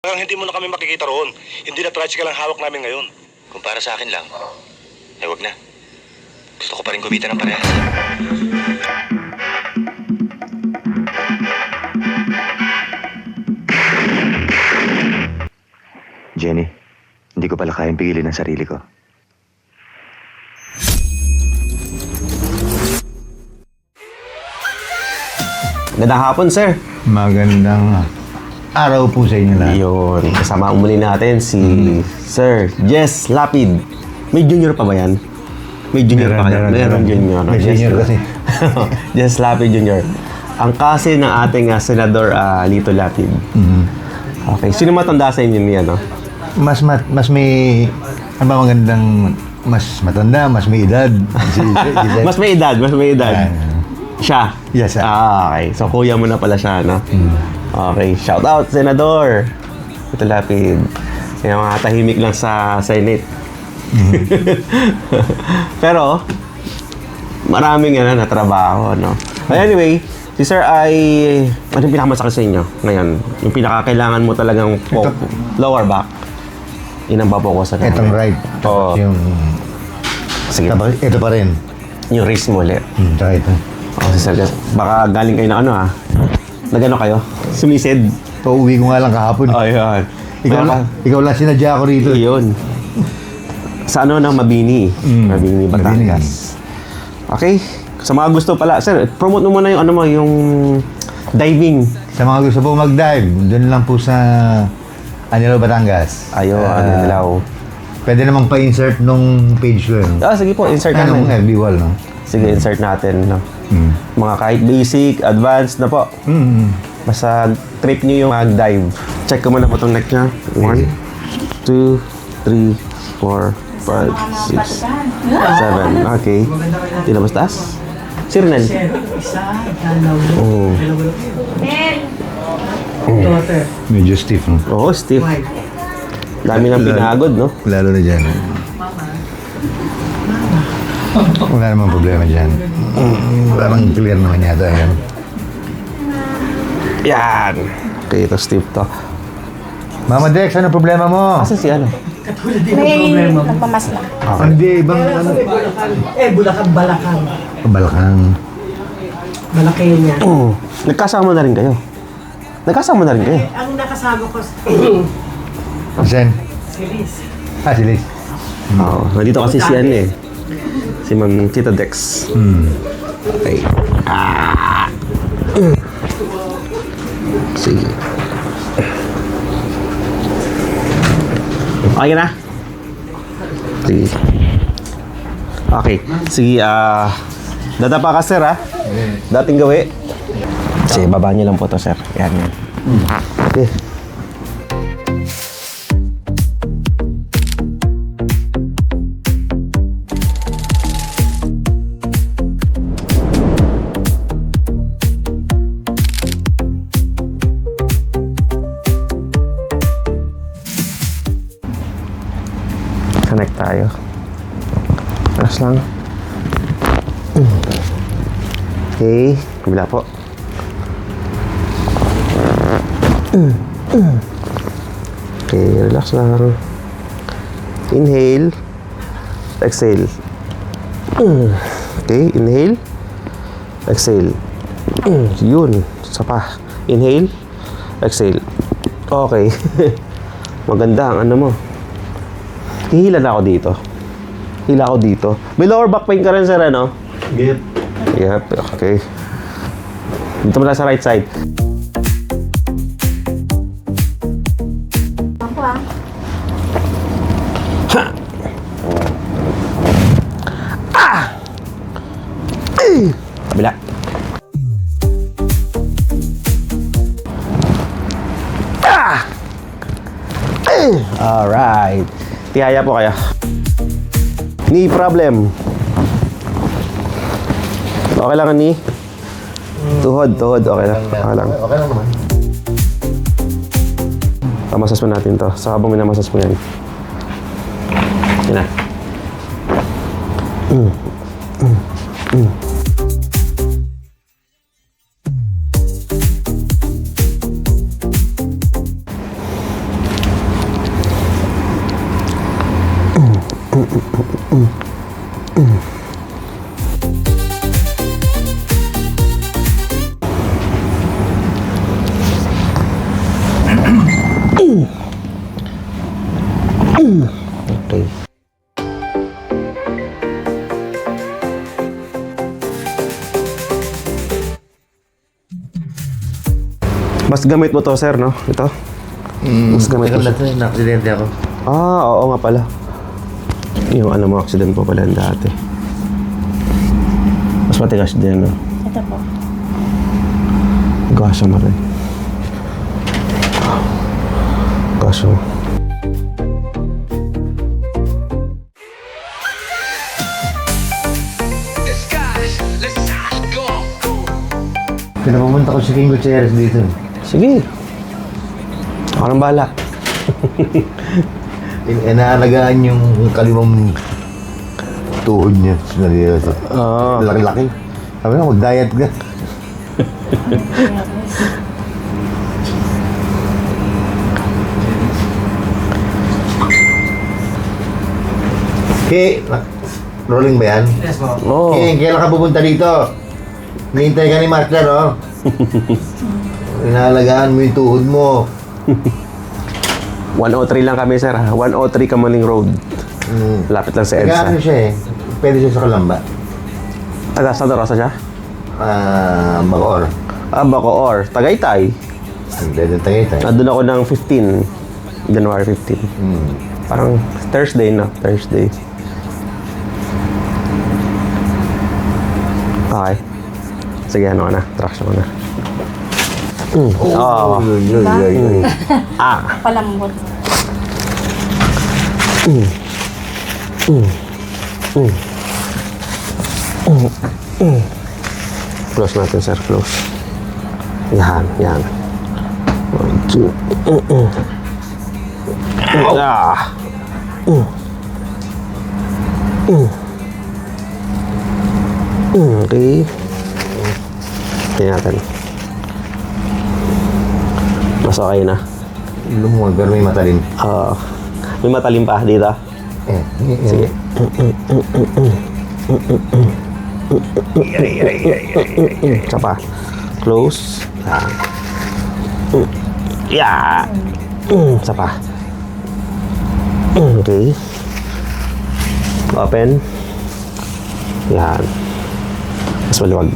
Hindi mo na kami makikita roon. Hindi na tricycle ang hawak namin ngayon. Kung para sa akin lang, eh wag na. Gusto ko pa rin kumita ng parehas. Jenny, hindi ko pala kayang pigilin ang sarili ko. Magandang hapon, sir. Magandang araw po sa inyo lahat. Yun, kasama muli natin si Sir Jess Lapid. May junior pa ba yan? May junior pa kayo? Meron junior. May senior kasi. Jess Lapid Junior. Ang kasi ng ating Senador Lito Lapid. Okay, sino matanda sa inyo niya, no? Mas may, ano ba magandang, mas matanda, mas may edad. Mas may edad. Siya? Yes, sir. Okay. So, kuya mo na pala siya, no? Okay. Shout out, Senador! Ito Lapid. Yung mga tahimik lang sa Senate. Pero, maraming na trabaho, no? But anyway, si Sir ay... Ano yung pinakamasakit sa inyo ngayon? Yung pinakakailangan mo talagang lower back. Yun ang papokus sa kanya. Itong right. Oo. Yung, Sige. ito pa rin. Yung wrist mo ulit. Tsaka ito. Oh, si Sir, baka galing kayo ng ano ha? Nagano kayo? Sumisid. Pauwi ko nga lang kahapon. Oh, yun. Ikaw lang sinadya ko rito. Yun. Sa ano ng Mabini. Mabini, Batangas. Okay. Sa mga gusto pala, Sir, promote mo muna yung ano mo, yung diving. Sa mga gusto po mag-dive, doon lang po sa Anilo, Batangas. Ayo, Anilao. Pwede namang pa-insert nung page ko yun. Sige po, insert Anong natin. FB wall, no? Sige, insert natin. No? Mga kahit basic, advanced na po. Basta trip nyo yung mag-dive. Check ko muna po itong neck niya. 1, 2, 3, 4, 5, 6, 7. Okay. Di na mas taas? Si Rinel. Oh. Medyo stiff, no? Oo, Steve. Dami nang pinagod, no? Lalo na dyan. Wala namang problema dyan. Parang clear naman yata yan. Yan. Okay, ito Steve to. Mama Dex, ano problema mo? Asa si ano? May nagpamas lang. Hindi, ibang ano? Bulacan, Balakang. Balakang. Malaki yun yan. Nagkasama na rin kayo. Ang nakasama ko, Sen? si Liz. Si Liz. Oo. Nandito kasi si ano eh. Si Ma'am Tita Dex. Okay. Sige. Okay na? Sige. Okay. Sige, dadapa ka, sir, ha? Dating gawi. Sige, baba niyo lang po to, sir. Yan. Okay. Connect tayo. Press lang. Okay, kabila po. Okay, relax lang. Inhale. Exhale. Okay, inhale. Exhale. Yun. Isa pa. Inhale. Exhale. Okay. Maganda ang ano mo. Hihila na ako dito. Hila ako dito. May lower back pain ka rin, sir, ano? Yep. Yep, okay. Dito mo na sa right side. Ako ah. Kabila. Alright. Tihaya po kayo. Knee problem. Okay lang ang knee? Tuhod. Okay lang. Okay lang. Okay lang naman. Pamasas mo natin to. Sa habang minamasas mo yan. Yan na. Okay. Mas gamit mo to, sir, no? Ito? Mas gamit mo Tagal na siya. to, na-aksidente ako. Ah, oo nga pala. Yung ano mo, accident po pala yung dati. Mas matigas din, no? Ito po. Gasya mo rin. Gasya mo. Pinapumunta ko si King Gutierrez dito. Sige. Ako nang bahala. Inaalagaan yung kalimang tuhod niya. Sinarito. Oo. Laki-laki. Sabi na, mag-diet ka. Rolling ba yan? Yes po. Oo. Kailan ka pupunta dito? Hinihintay ka ni Master, oh. Inaalagaan mo yung tuhod mo. 103 lang kami, sir. Ha? 103 Kamaling Road. Lapit lang sa Ano EDSA. siya eh. Pwede siya sa Kalamba. Taga Santa Rosa siya? Bacoor. Ah, Bacoor. Tagaytay. Pwede tayo tayo. Nandun ako ng 15. January 15. Parang Thursday na. Thursday. Okay. Sige, ano ka na? Traction ka na. Oo. Ah. Palambot. Close natin, sir. Close. Yan, yan. 1, 2. Ah. Okay. Tingnan natin. Mas okay na. Lumuwag, pero may matalim. May matalim pa dito. Sige. Isa pa. Close. Yeah. Isa pa. Okay. Open. Yan. Mas maluwag.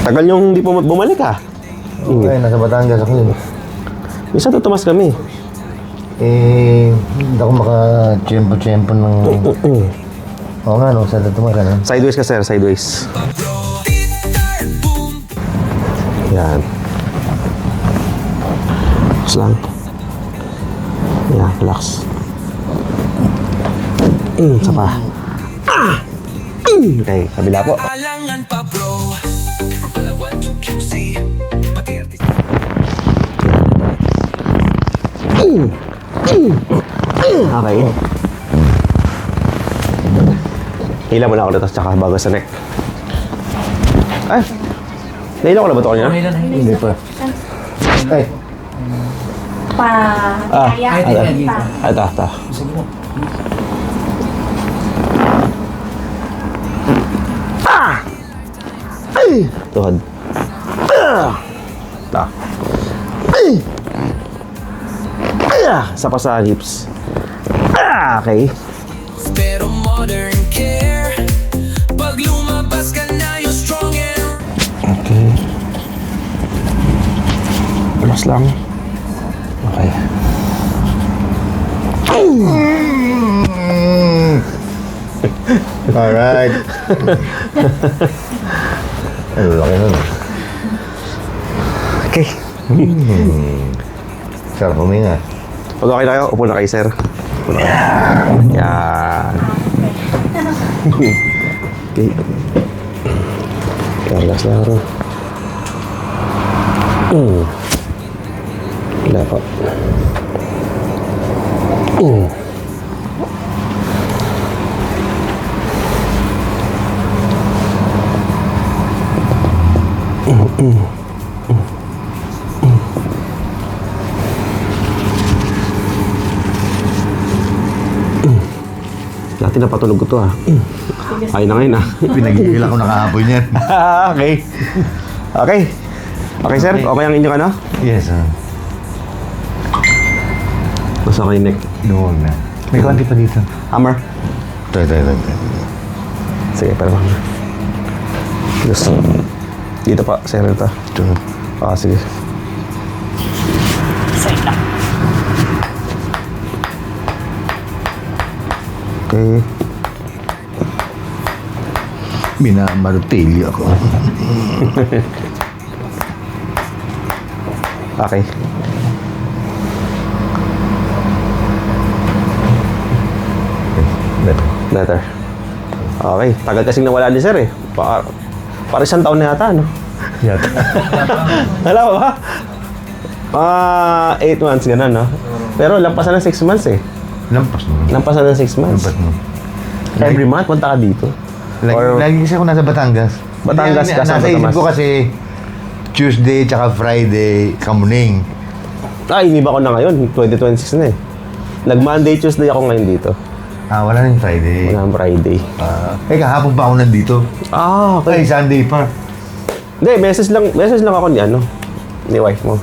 Tagal yung hindi po bumalik ah. Okay, nasa Batangas ako yun. Minsan tutumas kami. Hindi ako maka-tiyempo-tiyempo ng... Oo nga, no? Saan tumara na? Sideways ka, sir. Sideways. Yan. Relax lang. Yan, relax. Isa pa. Okay, kabila po. Okay. Hila mo na ako dito tsaka bago sa neck. Ay! Nahila ko na ba ito kanina? Hindi pa. Ay, Kaya. Ito. Ay! Tuhod. Ito. Isa pa sa hips. Okay. Pero modern care pag lumabas ka na you're strong and Okay. Relax lang. Okay. alright. Ano, laki nun. Okay. Sarap huminga. Pag okay na kayo, upo na kayo, sir. Upo na kayo. Yan. Okay. Relax lang rin. Wala pa. Dati napatulog ko to ah. Ay na ngayon ah. Pinagigil ako nakahapon yan. Okay. Okay. Okay, sir. Okay ang inyong ano? Yes, Sa kay neck. Doon na. May konti pa dito. Hammer. Ito. Sige, pero hammer. Yes. Dito pa, sir, ito. Ito. Sige. Side lang. Okay. Minamartilyo ako. Okay. Better. Okay. Tagal kasing nawala ni sir eh. Para isang taon na yata, no? Yata. Alam mo ba? 8 months, gano'n, no? Pero lampasan ng 6 months eh. Lampas mo. Lampasan ng 6 months. Lampas mo. Every month, punta ka dito. Lagi kasi ako nasa Batangas. Batangas ka sa Nasa isip Batangas. ko kasi Tuesday tsaka Friday, Kamuning. Iniba ko na ngayon. 2026 na eh. Nag-Monday, Tuesday ako ngayon dito. Wala nang Friday. Walang Friday. Kahapon pa ako nandito. Okay. Ay, Sunday pa. Hindi, message lang ako ni wife mo.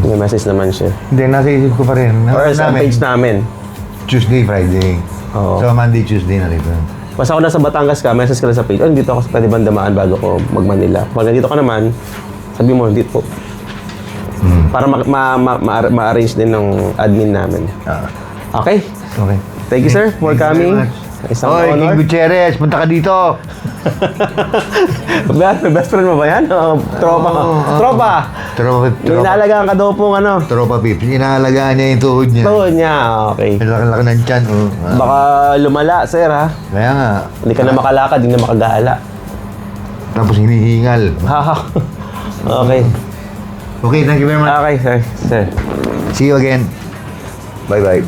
May message naman siya. Hindi, nasa isip ko pa rin. Or sa page namin. Tuesday, Friday. Oo. So, Monday, Tuesday na rito. Basta ako nasa Batangas ka, message ka lang sa page. Dito ako, pwede bang damaan bago ko mag-Manila? Pag nandito ka naman, sabi mo, dito po. Para ma-arrange din ng admin namin. Okay? Okay. Thank you, sir, for Thank you very coming. much. Isang Oy, King honor. Gutierrez, punta ka dito. Best friend mo ba yan? Tropa ka. Tropa! Tropa. Inalagaan ka daw pong Tropa Pips. Inaalagaan niya yung tuhod niya. tuhod niya. Okay. Ang laki-laki ng tiyan. Baka lumala, sir, ha? Kaya nga. Hindi ka na makalakad, hindi na makagala. Tapos hinihingal. Okay. Okay, thank you very much. Okay, sir. Sir. See you again. Bye-bye.